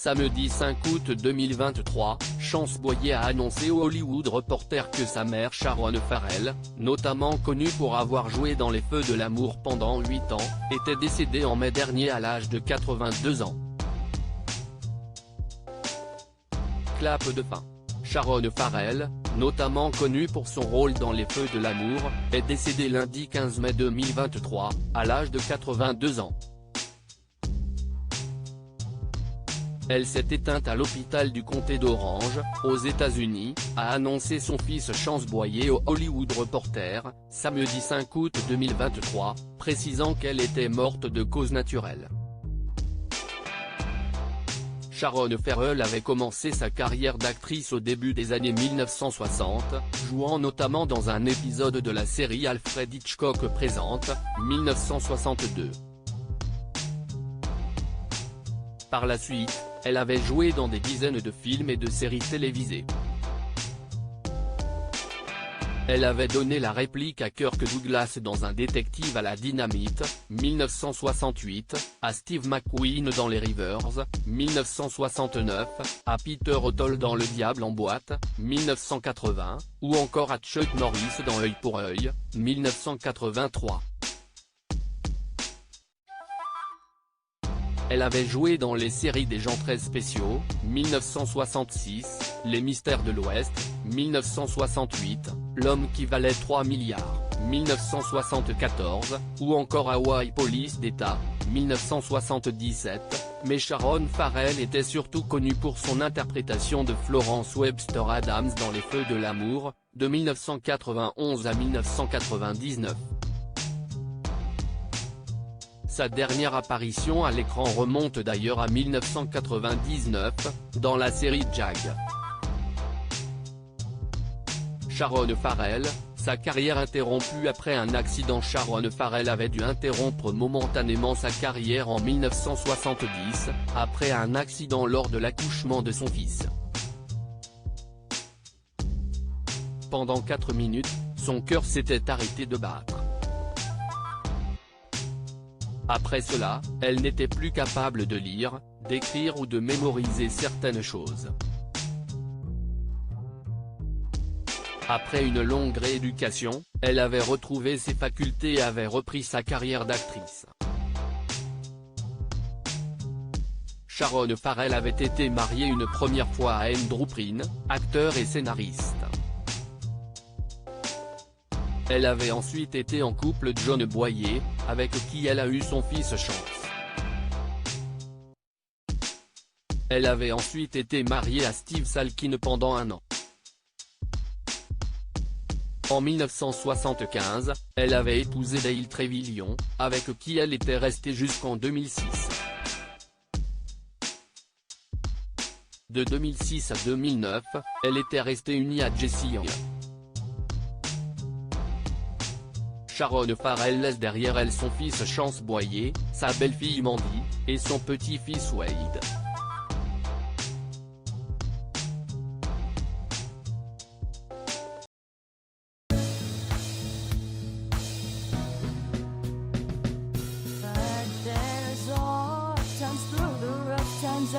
Samedi 5 août 2023, Chance Boyer a annoncé au Hollywood Reporter que sa mère Sharon Farrell, notamment connue pour avoir joué dans Les Feux de l'amour pendant 8 ans, était décédée en mai dernier à l'âge de 82 ans. Clap de fin. Sharon Farrell, notamment connue pour son rôle dans Les Feux de l'amour, est décédée lundi 15 mai 2023, à l'âge de 82 ans. Elle s'est éteinte à l'hôpital du comté d'Orange, aux États-Unis, a annoncé son fils Chance Boyer au Hollywood Reporter, samedi 5 août 2023, précisant qu'elle était morte de cause naturelle. Sharon Farrell avait commencé sa carrière d'actrice au début des années 1960, jouant notamment dans un épisode de la série Alfred Hitchcock présente, 1962. Par la suite, elle avait joué dans des dizaines de films et de séries télévisées. Elle avait donné la réplique à Kirk Douglas dans Un détective à la dynamite, 1968, à Steve McQueen dans Les Rivers, 1969, à Peter O'Toole dans Le Diable en boîte, 1980, ou encore à Chuck Norris dans Œil pour œil, 1983. Elle avait joué dans les séries des gens très spéciaux, 1966, Les Mystères de l'Ouest, 1968, L'homme qui valait 3 milliards, 1974, ou encore Hawaii Police d'État, 1977, mais Sharon Farrell était surtout connue pour son interprétation de Florence Webster Adams dans Les Feux de l'amour, de 1991 à 1999. Sa dernière apparition à l'écran remonte d'ailleurs à 1999, dans la série Jag. Sharon Farrell, sa carrière interrompue après un accident. Sharon Farrell avait dû interrompre momentanément sa carrière en 1970, après un accident lors de l'accouchement de son fils. Pendant 4 minutes, son cœur s'était arrêté de battre. Après cela, elle n'était plus capable de lire, d'écrire ou de mémoriser certaines choses. Après une longue rééducation, elle avait retrouvé ses facultés et avait repris sa carrière d'actrice. Sharon Farrell avait été mariée une première fois à Andrew Prine, acteur et scénariste. Elle avait ensuite été en couple John Boyer, avec qui elle a eu son fils Chance. Elle avait ensuite été mariée à Steve Salkin pendant 1 an. En 1975, elle avait épousé Dale Trevillion, avec qui elle était restée jusqu'en 2006. De 2006 à 2009, elle était restée unie à Jesse Young. Sharon Farrell laisse derrière elle son fils Chance Boyer, sa belle-fille Mandy, et son petit-fils Wade. But there's all times through the rough times